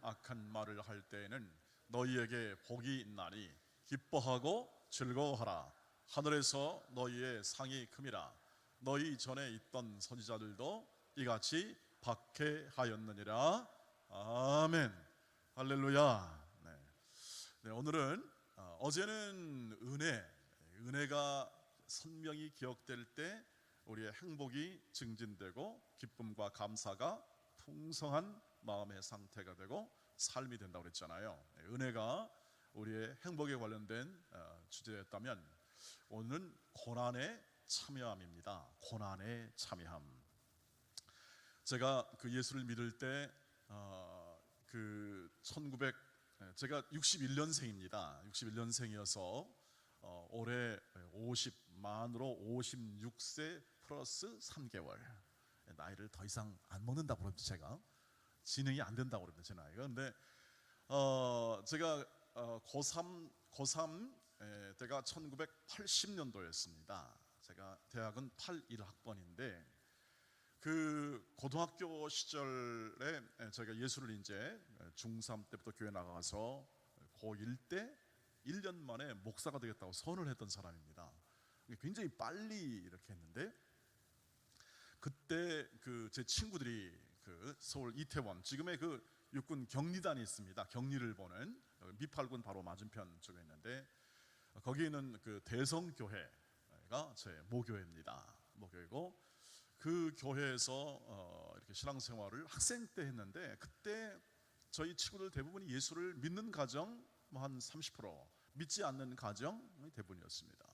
악한 말을 할 때에는 너희에게 복이 있나니 기뻐하고 즐거워하라. 하늘에서 너희의 상이 큼이라. 너희 전에 있던 선지자들도 이같이 박해하였느니라. 아멘. 할렐루야. 네, 오늘은 어제는 은혜가 선명히 기억될 때 우리의 행복이 증진되고 기쁨과 감사가 풍성한 마음의 상태가 되고 삶이 된다고 그랬잖아요. 은혜가 우리의 행복에 관련된 주제였다면 오늘은 고난에 참여함입니다. 고난에 참여함. 제가 그 예수를 믿을 때 제가 61년생입니다. 61년생이어서 올해 만으로 56세 플러스 3개월. 나이를 더 이상 안 먹는다고 그러죠. 제가 진행이 안 된다고 그러죠, 제 나이가. 근데 제가 고3 때가 1980년도였습니다. 제가 대학은 81학번인데 그 고등학교 시절에 제가 예수를 이제 중3 때부터 교회 나가서 고1 때 1년 만에 목사가 되겠다고 선을 했던 사람입니다. 굉장히 빨리 이렇게 했는데 그때 그 제 친구들이 그 서울 이태원 지금의 그 육군 격리단이 있습니다. 격리를 보는 미팔군 바로 맞은편 쪽에 있는데 거기 있는 그 대성교회가 제 모교회입니다. 모교회고 그 교회에서 이렇게 신앙생활을 학생 때 했는데 그때 저희 친구들 대부분이 예수를 믿는 가정 한 30%, 믿지 않는 가정이 대부분이었습니다.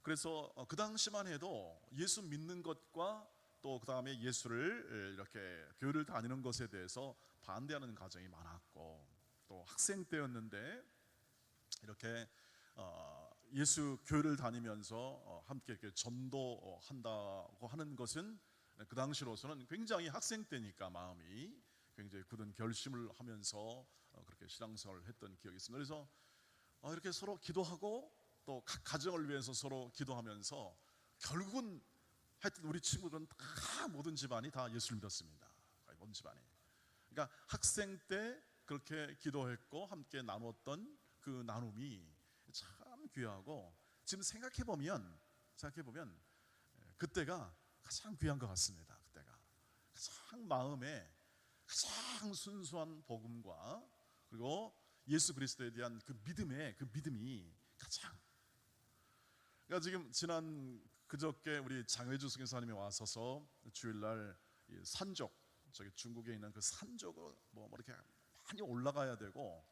그래서 그 당시만 해도 예수 믿는 것과 또 그 다음에 예수를 이렇게 교회를 다니는 것에 대해서 반대하는 가정이 많았고 또 학생 때였는데 이렇게 예수 교회를 다니면서 함께 이렇게 전도한다고 하는 것은 그 당시로서는 굉장히 학생 때니까 마음이 굉장히 굳은 결심을 하면서 그렇게 신앙생활을 했던 기억이 있습니다. 그래서 이렇게 서로 기도하고 또 각 가정을 위해서 서로 기도하면서 결국은 하여튼 우리 친구들은 다 모든 집안이 다 예수를 믿었습니다. 모든 집안이. 그러니까 학생 때 그렇게 기도했고 함께 나눴던 그 나눔이 참 귀하고 지금 생각해 보면 그때가 가장 귀한 것 같습니다. 그때가 가장 마음에 가장 순수한 복음과 그리고 예수 그리스도에 대한 그 믿음이 가장. 그러니까 지금 그저께 우리 장외주 선교사님이 와서서 주일날 산족 저기 중국에 있는 그 산족을 뭐 이렇게 많이 올라가야 되고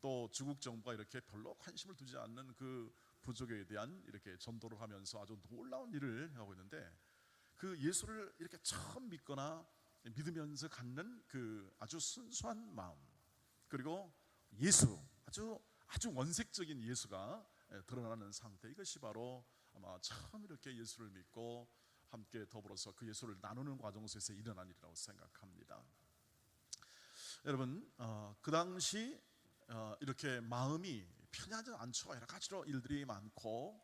또 중국 정부가 이렇게 별로 관심을 두지 않는 그 부족에 대한 이렇게 전도를 하면서 아주 놀라운 일을 하고 있는데 그 예수를 이렇게 처음 믿거나 믿으면서 갖는 그 아주 순수한 마음 그리고 예수 아주 원색적인 예수가 드러나는 상태 이것이 바로 아마 처음 이렇게 예수를 믿고 함께 더불어서 그 예수를 나누는 과정 속에서 일어난 일이라고 생각합니다. 여러분 그 당시 이렇게 마음이 편하지 않죠. 여러 가지로 일들이 많고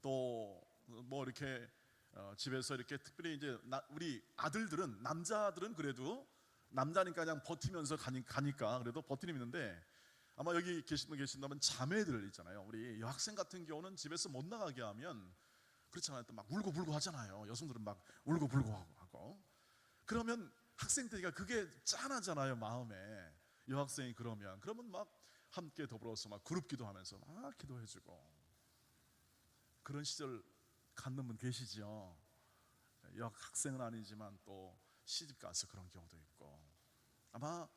또 뭐 이렇게 집에서 이렇게 특별히 이제 우리 남자들은 그래도 남자니까 그냥 버티면서 가니까 그래도 버티는 있는데 아마 여기 계신 분 계신다면 자매들 있잖아요. 우리 여학생 같은 경우는 집에서 못 나가게 하면 그렇잖아요. 또 막 울고불고 하잖아요. 여성들은 막 울고불고 하고 그러면 학생 때니까 그게 짠하잖아요. 마음에 여학생이 그러면 막 함께 더불어서 막 그룹 기도하면서 막 기도해주고 그런 시절 갖는 분 계시죠. 여학생은 아니지만 또 시집 가서 그런 경우도 있고 아마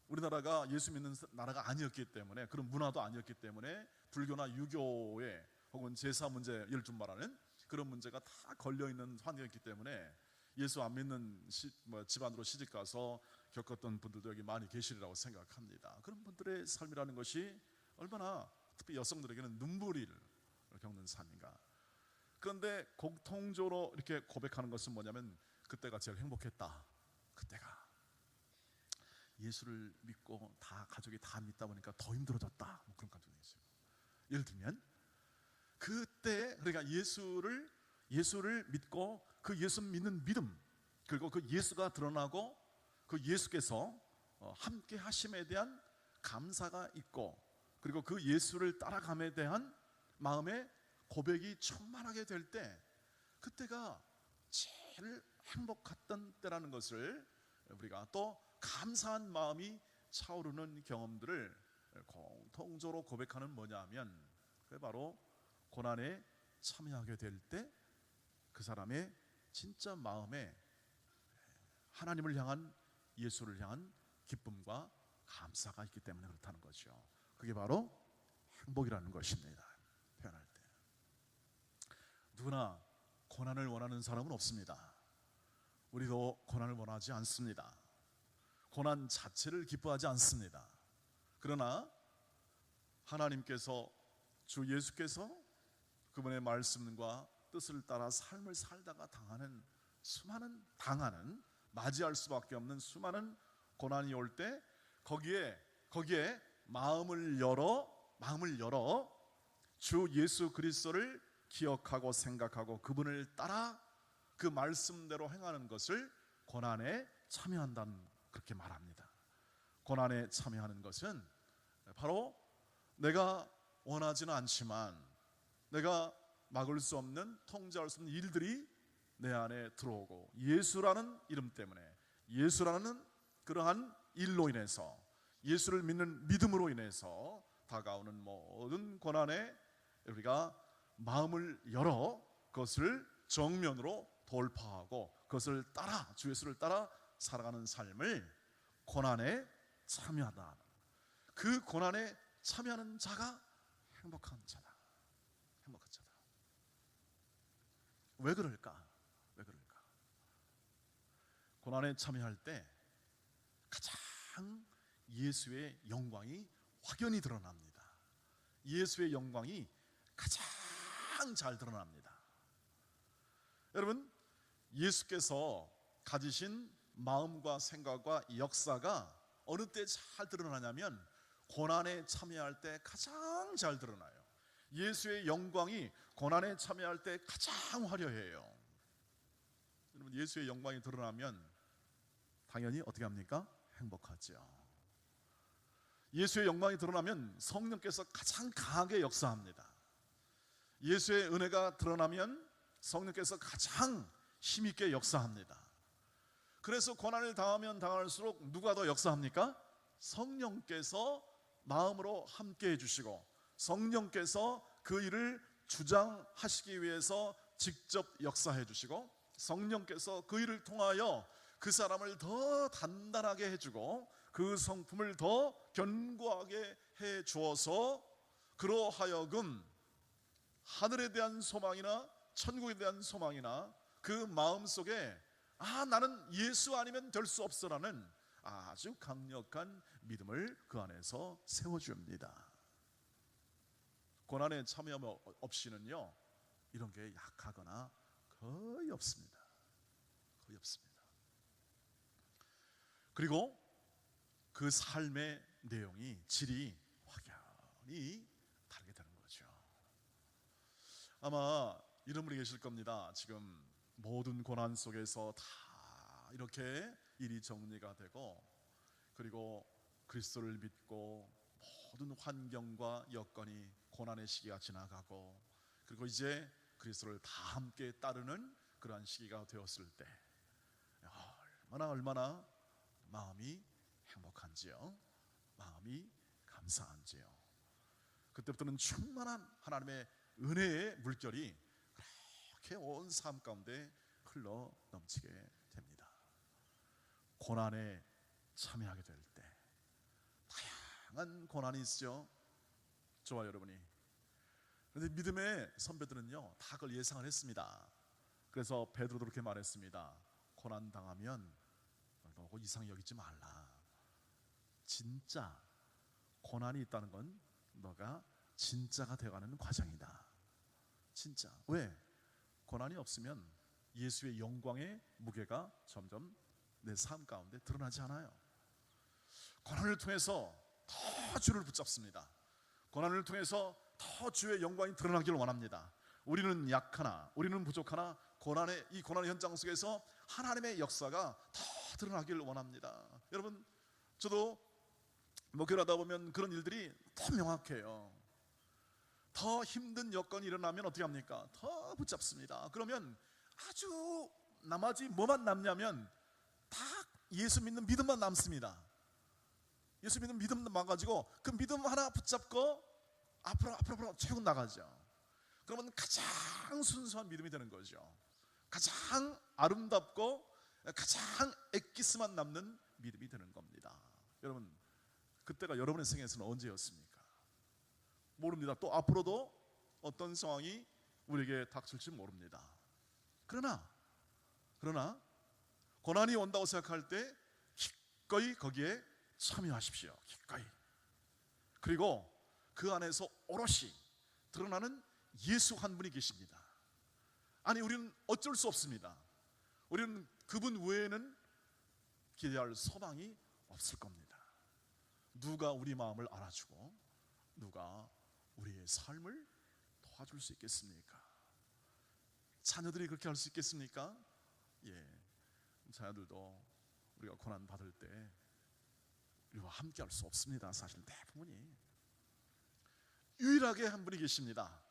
우리나라가 예수 믿는 나라가 아니었기 때문에 그런 문화도 아니었기 때문에 불교나 유교에 혹은 제사 문제를 좀 말하는 그런 문제가 다 걸려있는 환경이었기 때문에 예수 안 믿는 집안으로 시집가서 겪었던 분들도 여기 많이 계시리라고 생각합니다. 그런 분들의 삶이라는 것이 얼마나 특히 여성들에게는 눈물을 겪는 삶인가. 그런데 공통적으로 이렇게 고백하는 것은 뭐냐면 그때가 제일 행복했다. 그때가 예수를 믿고 다 가족이 다 믿다 보니까 더 힘들어졌다. 그런 감정이 있어요. 예를 들면 그때 그러니까 예수를 믿고 그 예수 믿는 믿음 그리고 그 예수가 드러나고 그 예수께서 함께 하심에 대한 감사가 있고, 그리고 그 예수를 따라감에 대한 마음의 고백이 충만하게 될 때, 그때가 제일 행복했던 때라는 것을 우리가 또 감사한 마음이 차오르는 경험들을 공통적으로 고백하는 뭐냐면, 그게 바로 고난에 참여하게 될 때 그 사람의 진짜 마음에 하나님을 향한, 예수를 향한 기쁨과 감사가 있기 때문에 그렇다는 거죠. 그게 바로 행복이라는 것입니다. 표현할 때 누구나 고난을 원하는 사람은 없습니다. 우리도 고난을 원하지 않습니다. 고난 자체를 기뻐하지 않습니다. 그러나 하나님께서, 주 예수께서 그분의 말씀과 뜻을 따라 삶을 살다가 당하는 맞이할 수밖에 없는 수많은 고난이 올 때, 거기에 마음을 열어 주 예수 그리스도를 기억하고 생각하고 그분을 따라 그 말씀대로 행하는 것을 고난에 참여한다는, 그렇게 말합니다. 고난에 참여하는 것은 바로 내가 원하지는 않지만, 내가 막을 수 없는, 통제할 수 없는 일들이 내 안에 들어오고, 예수라는 이름 때문에, 예수라는 그러한 일로 인해서, 예수를 믿는 믿음으로 인해서 다가오는 모든 고난에 우리가 마음을 열어 그것을 정면으로 돌파하고 그것을 따라, 주 예수를 따라 살아가는 삶을 고난에 참여하다. 그 고난에 참여하는 자가 행복한 자다. 행복한 자다. 왜 그럴까? 고난에 참여할 때 가장 예수의 영광이 확연히 드러납니다. 예수의 영광이 가장 잘 드러납니다. 여러분, 예수께서 가지신 마음과 생각과 역사가 어느 때 잘 드러나냐면 고난에 참여할 때 가장 잘 드러나요. 예수의 영광이 고난에 참여할 때 가장 화려해요. 여러분, 예수의 영광이 드러나면 당연히 어떻게 합니까? 행복하죠. 예수의 영광이 드러나면 성령께서 가장 강하게 역사합니다. 예수의 은혜가 드러나면 성령께서 가장 힘있게 역사합니다. 그래서 고난을 당하면 당할수록 누가 더 역사합니까? 성령께서 마음으로 함께 해주시고, 성령께서 그 일을 주장하시기 위해서 직접 역사해 주시고, 성령께서 그 일을 통하여 그 사람을 더 단단하게 해주고 그 성품을 더 견고하게 해 주어서 그러하여금 하늘에 대한 소망이나 천국에 대한 소망이나 그 마음속에 나는 예수 아니면 될 수 없어라는 아주 강력한 믿음을 그 안에서 세워줍니다. 고난에 참여 없이는요, 이런 게 약하거나 거의 없습니다. 거의 없습니다. 그리고 그 삶의 내용이, 질이 확연히 다르게 되는 거죠. 아마 이런 분이 계실 겁니다. 지금 모든 고난 속에서 다 이렇게 일이 정리가 되고, 그리고 그리스도를 믿고 모든 환경과 여건이, 고난의 시기가 지나가고, 그리고 이제 그리스도를 다 함께 따르는 그러한 시기가 되었을 때 얼마나 마음이 행복한지요, 마음이 감사한지요. 그때부터는 충만한 하나님의 은혜의 물결이 그렇게 온 삶 가운데 흘러 넘치게 됩니다. 고난에 참여하게 될 때 다양한 고난이 있죠. 저와 여러분이. 그런데 믿음의 선배들은요, 다 그걸 예상을 했습니다. 그래서 베드로도 그렇게 말했습니다. 고난 당하면 너무 이상히 여기지 말라. 진짜 고난이 있다는 건 너가 진짜가 되어가는 과정이다. 진짜. 왜? 고난이 없으면 예수의 영광의 무게가 점점 내 삶 가운데 드러나지 않아요. 고난을 통해서 더 주를 붙잡습니다. 고난을 통해서 더 주의 영광이 드러나기를 원합니다. 우리는 약하나, 우리는 부족하나, 이 고난의 현장 속에서 하나님의 역사가 더 드러나기를 원합니다. 여러분, 저도 목회를 하다 보면 그런 일들이 더 명확해요. 더 힘든 여건이 일어나면 어떻게 합니까? 더 붙잡습니다. 그러면 아주 나머지 뭐만 남냐면 다 예수 믿는 믿음만 남습니다. 예수 믿는 믿음만 남아가지고 그 믿음 하나 붙잡고 앞으로 쭉 나가죠. 그러면 가장 순수한 믿음이 되는 거죠. 가장 아름답고 가장 엑기스만 남는 믿음이 되는 겁니다. 여러분, 그때가 여러분의 생애에서는 언제였습니까? 모릅니다. 또 앞으로도 어떤 상황이 우리에게 닥칠지 모릅니다. 그러나 고난이 온다고 생각할 때 기꺼이 거기에 참여하십시오. 기꺼이. 그리고 그 안에서 오롯이 드러나는 예수 한 분이 계십니다. 아니, 우리는 어쩔 수 없습니다. 우리는 그분 외에는 기대할 소망이 없을 겁니다. 누가 우리 마음을 알아주고 누가 우리의 삶을 도와줄 수 있겠습니까? 자녀들이 그렇게 할 수 있겠습니까? 예, 자녀들도 우리가 고난 받을 때 우리와 함께 할 수 없습니다. 사실 대부분이. 유일하게 한 분이 계십니다.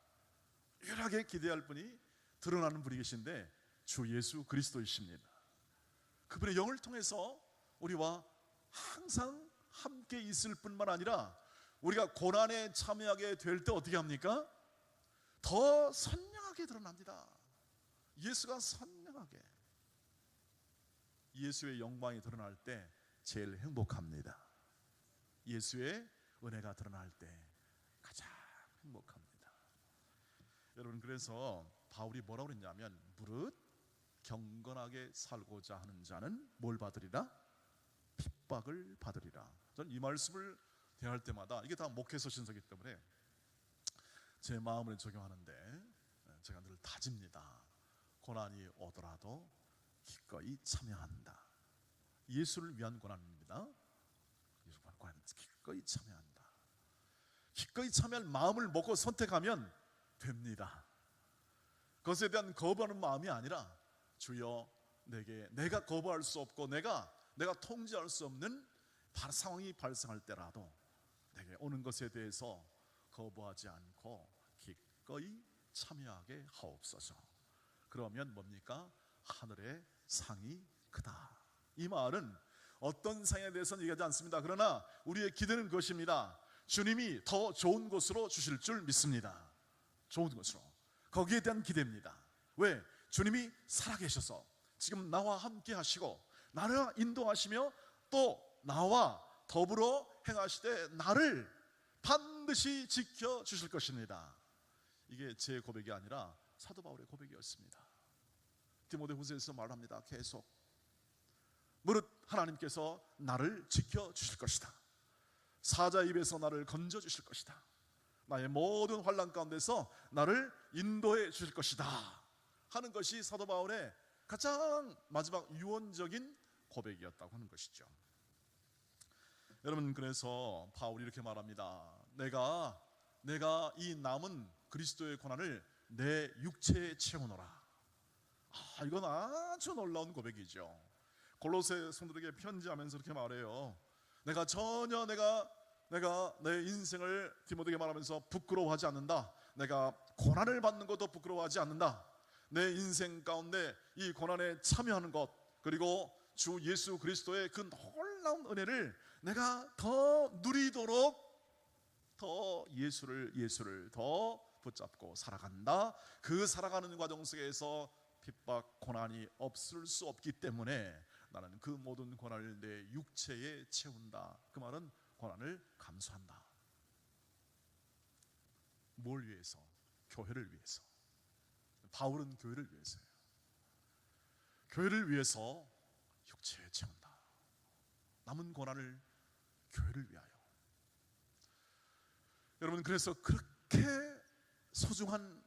유일하게 기대할 분이 드러나는 분이 계신데 주 예수 그리스도이십니다. 그분의 영을 통해서 우리와 항상 함께 있을 뿐만 아니라 우리가 고난에 참여하게 될 때 어떻게 합니까? 더 선명하게 드러납니다. 예수가 선명하게, 예수의 영광이 드러날 때 제일 행복합니다. 예수의 은혜가 드러날 때 가장 행복합니다. 여러분, 그래서 바울이 뭐라고 그랬냐면 무릇 경건하게 살고자 하는 자는 뭘 받으리라? 핍박을 받으리라. 저는 이 말씀을 대할 때마다, 이게 다 목회서 신서이기 때문에 제 마음을 적용하는데 제가 늘 다집니다. 고난이 오더라도 기꺼이 참여한다. 예수를 위한 고난입니다. 예수를 위한 고난, 기꺼이 참여한다. 기꺼이 참여할 마음을 먹고 선택하면 됩니다. 그것에 대한 거부하는 마음이 아니라 주여, 내가 거부할 수 없고 내가 통제할 수 없는 상황이 발생할 때라도 내게 오는 것에 대해서 거부하지 않고 기꺼이 참여하게 하옵소서. 그러면 뭡니까? 하늘의 상이 크다. 이 말은 어떤 상에 대해서는 얘기하지 않습니다. 그러나 우리의 기대는 그것입니다. 주님이 더 좋은 곳으로 주실 줄 믿습니다. 좋은 곳으로. 거기에 대한 기대입니다. 왜? 주님이 살아계셔서 지금 나와 함께 하시고 나를 인도하시며 또 나와 더불어 행하시되 나를 반드시 지켜주실 것입니다. 이게 제 고백이 아니라 사도 바울의 고백이었습니다. 디모데후서에서 말합니다. 계속 무릇 하나님께서 나를 지켜주실 것이다. 사자 입에서 나를 건져주실 것이다. 나의 모든 환난 가운데서 나를 인도해 주실 것이다 하는 것이 사도 바울의 가장 마지막 유언적인 고백이었다고 하는 것이죠. 여러분, 그래서 바울이 이렇게 말합니다. 내가 이 남은 그리스도의 고난을 내 육체에 채우노라. 이건 아주 놀라운 고백이죠. 골로새 성도들에게 편지하면서 이렇게 말해요. 내가 전혀 내가 내 인생을 디모데에게 말하면서 부끄러워하지 않는다. 내가 고난을 받는 것도 부끄러워하지 않는다. 내 인생 가운데 이 고난에 참여하는 것, 그리고 주 예수 그리스도의 그 놀라운 은혜를 내가 더 누리도록 더 예수를 더 붙잡고 살아간다. 그 살아가는 과정 속에서 핍박, 고난이 없을 수 없기 때문에 나는 그 모든 고난을 내 육체에 채운다. 그 말은 고난을 감수한다. 뭘 위해서? 교회를 위해서. 바울은 교회를 위해서예요. 교회를 위해서 육체에 채운다. 남은 고난을 교회를 위하여. 여러분, 그래서 그렇게 소중한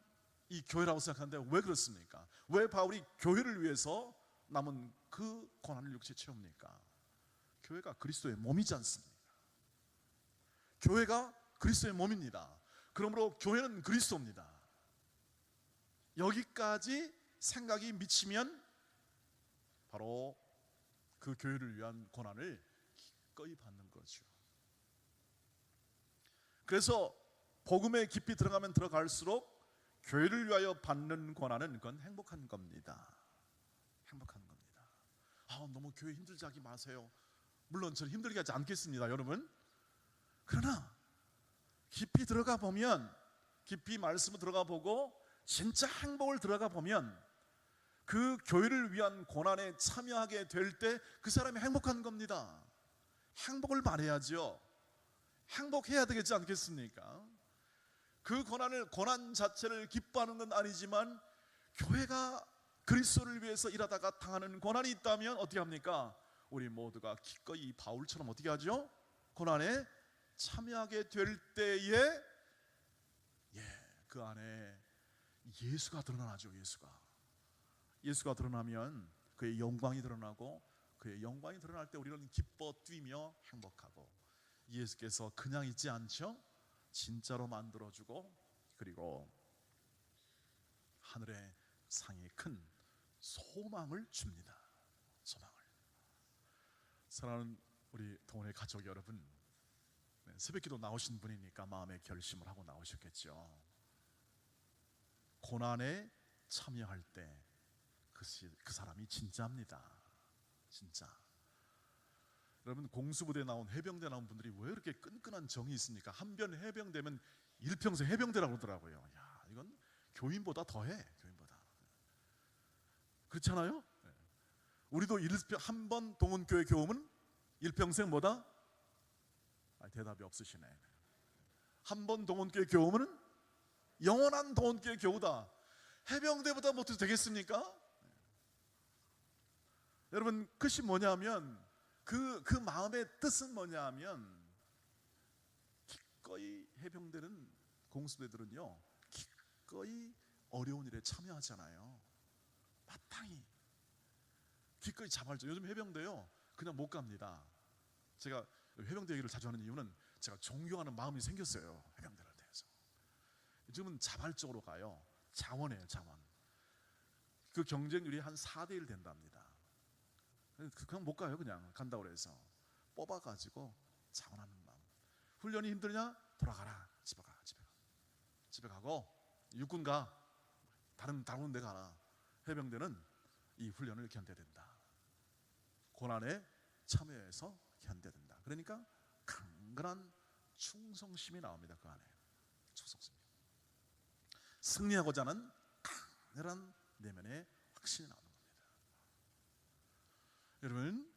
이 교회라고 생각하는데 왜 그렇습니까? 왜 바울이 교회를 위해서 남은 그 고난을 육체에 채웁니까? 교회가 그리스도의 몸이지 않습니까? 교회가 그리스도의 몸입니다. 그러므로 교회는 그리스도입니다. 여기까지 생각이 미치면 바로 그 교회를 위한 고난을 기꺼이 받는 거죠. 그래서 복음에 깊이 들어가면 들어갈수록 교회를 위하여 받는 권한은 그건 행복한 겁니다. 행복한 겁니다. 너무 교회 힘들지 하지 마세요. 물론 저는 힘들게 하지 않겠습니다, 여러분. 그러나 깊이 들어가 보면, 깊이 말씀을 들어가 보고 진짜 행복을 들어가 보면 그 교회를 위한 고난에 참여하게 될 때 그 사람이 행복한 겁니다. 행복을 말해야죠. 행복해야 되겠지 않겠습니까? 그 고난 자체를 기뻐하는 건 아니지만 교회가 그리스도를 위해서 일하다가 당하는 고난이 있다면 어떻게 합니까? 우리 모두가 기꺼이 바울처럼 어떻게 하죠? 고난에 참여하게 될 때에 그 안에 예수가 드러나죠. 예수가 드러나면 그의 영광이 드러나고, 그의 영광이 드러날 때 우리는 기뻐 뛰며 행복하고, 예수께서 그냥 있지 않죠? 진짜로 만들어주고, 그리고 하늘의 상에 큰 소망을 줍니다. 소망을. 사랑하는 우리 동원의 가족 여러분, 새벽기도 나오신 분이니까 마음의 결심을 하고 나오셨겠죠. 고난에 참여할 때 그 사람이 진짜입니다. 진짜. 여러분, 공수부대 나온, 해병대 나온 분들이 왜 이렇게 끈끈한 정이 있습니까? 한 번 해병대면 일평생 해병대라고 그러더라고요. 이건 교인보다 더해. 교인보다. 그렇잖아요? 우리도 한 번 동원교회 교훈은 일평생 뭐다? 대답이 없으시네. 한 번 동원교회 교훈은 영원한 동원교회 교우다. 해병대보다 못해도 되겠습니까? 여러분, 끝이 뭐냐면 그 마음의 뜻은 뭐냐면, 기꺼이 해병대는, 공수대들은요 기꺼이 어려운 일에 참여하잖아요. 마땅히 기꺼이 자발적. 요즘 해병대요 그냥 못 갑니다. 제가 해병대 얘기를 자주 하는 이유는 제가 존경하는 마음이 생겼어요. 해병대를 대해서. 요즘은 자발적으로 가요. 자원이에요, 자원. 그 경쟁률이 한 4대1 된답니다. 그냥 못 가요. 그냥 간다고 그래서 뽑아가지고 자원하는 마음. 훈련이 힘드냐? 돌아가라. 집에 가고 육군 가. 다른 데 가라. 해병대는 이 훈련을 견뎌야 된다. 고난에 참여해서 견뎌야 된다. 그러니까 강건한 충성심이 나옵니다. 그 안에 충성심. 승리하고자 하는 강렬한 내면의 확신이 나옵니다. 여러분,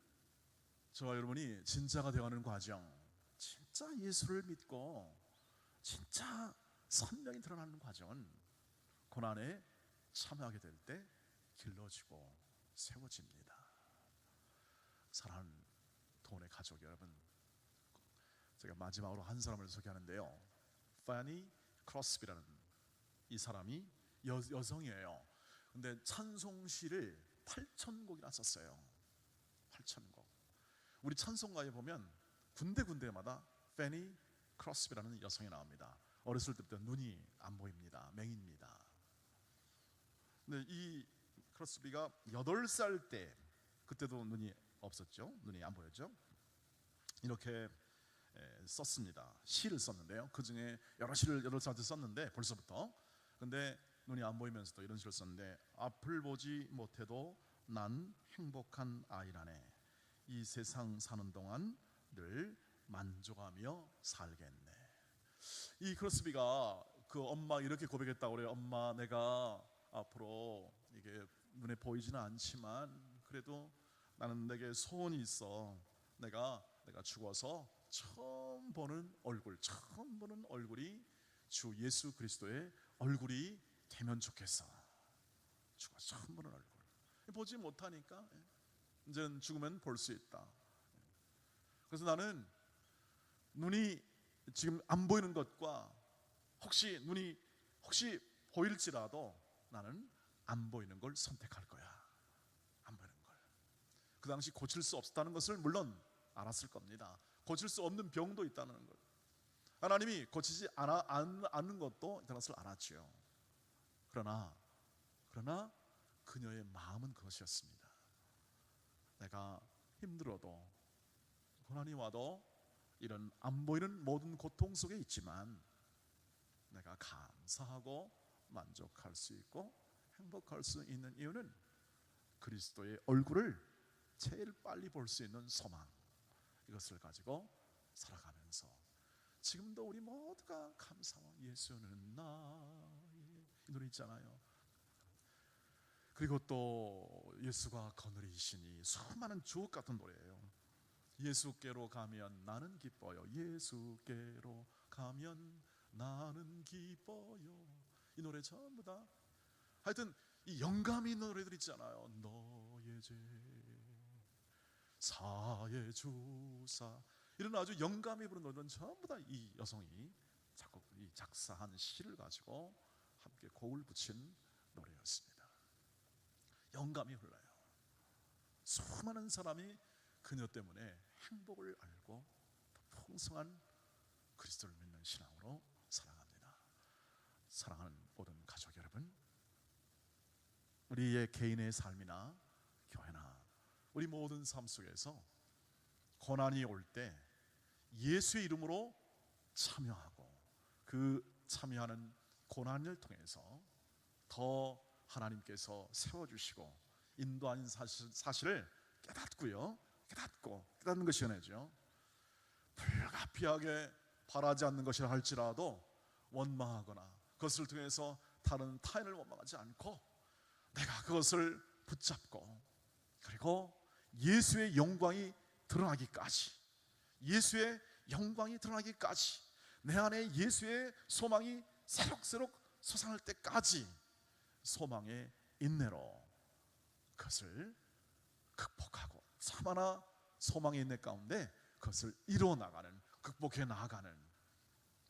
저와 여러분이 진짜가 되어가는 과정, 진짜 예수를 믿고 진짜 선명히 드러나는 과정은 고난에 참여하게 될 때 길러지고 세워집니다. 사랑하는 동원의 가족 여러분, 제가 마지막으로 한 사람을 소개하는데요, 파니 크로스비라는 이 사람이 여성이에요. 근데 찬송시를 8,000곡이나 썼어요. 8,000곡. 우리 찬송가에 보면 군데마다 페니 크로스비라는 여성이 나옵니다. 어렸을 때부터 눈이 안 보입니다. 맹입니다. 근데 이 크로스비가 8살 때, 그때도 눈이 없었죠. 눈이 안 보였죠. 이렇게 썼습니다. 시를 썼는데요. 그 중에 여러 시를 8살 때 썼는데 벌써부터. 근데 눈이 안 보이면서도 이런 시를 썼는데, 앞을 보지 못해도 난 행복한 아이라네. 이 세상 사는 동안 늘 만족하며 살겠네. 이 크로스비가 그 엄마 이렇게 고백했다고 그래요. 엄마, 내가 앞으로 이게 눈에 보이지는 않지만 그래도 나는 내게 소원이 있어. 내가 죽어서 처음 보는 얼굴이 주 예수 그리스도의 얼굴이 되면 좋겠어. 죽어서 처음 보는 얼굴. 보지 못하니까 이제는 죽으면 볼 수 있다. 그래서 나는 눈이 지금 안 보이는 것과 눈이 보일지라도 나는 안 보이는 걸 선택할 거야. 안 보이는 걸. 그 당시 고칠 수 없었다는 것을 물론 알았을 겁니다. 고칠 수 없는 병도 있다는 것. 하나님이 고치지 않는 것도 있다는 것을 알았죠. 그러나 그녀의 마음은 그것이었습니다. 내가 힘들어도 고난이 와도 이런 안 보이는 모든 고통 속에 있지만 내가 감사하고 만족할 수 있고 행복할 수 있는 이유는 그리스도의 얼굴을 제일 빨리 볼 수 있는 소망, 이것을 가지고 살아가면서 지금도 우리 모두가 감사와 예수는 나의, 이 노래 있잖아요. 그리고 또 예수가 거느리시니, 수많은 주옥 같은 노래예요. 예수께로 가면 나는 기뻐요. 예수께로 가면 나는 기뻐요. 이 노래 전부 다 하여튼 이 영감이 노래들 있잖아요. 너의 죄 사해 주사, 이런 아주 영감이 부른 노래는 전부 다 이 여성이 작사한 시를 가지고 함께 곡을 붙인 노래였습니다. 영감이 흘러요. 수많은 사람이 그녀 때문에 행복을 알고 풍성한 그리스도를 믿는 신앙으로 살아갑니다. 사랑하는 모든 가족 여러분, 우리의 개인의 삶이나 교회나 우리 모든 삶 속에서 고난이 올 때 예수의 이름으로 참여하고 그 참여하는 고난을 통해서 더 하나님께서 세워주시고 인도하는 사실을 깨닫는 것이 은혜죠. 불가피하게 바라지 않는 것이라 할지라도 원망하거나 그것을 통해서 다른 타인을 원망하지 않고 내가 그것을 붙잡고, 그리고 예수의 영광이 드러나기까지, 내 안에 예수의 소망이 새록새록 솟아날 때까지 소망의 인내로 그것을 극복하고, 참아나 소망의 인내 가운데 그것을 이루어나가는, 극복해 나가는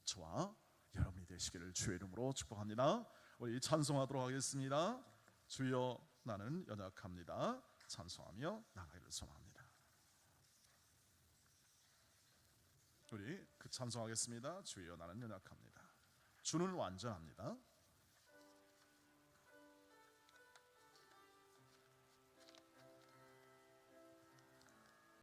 저와 여러분이 되시기를 주의 이름으로 축복합니다. 우리 찬송하도록 하겠습니다. 주여 나는 연약합니다. 찬송하며 나가기를 소망합니다. 우리 그 찬송하겠습니다. 주여 나는 연약합니다. 주는 완전합니다.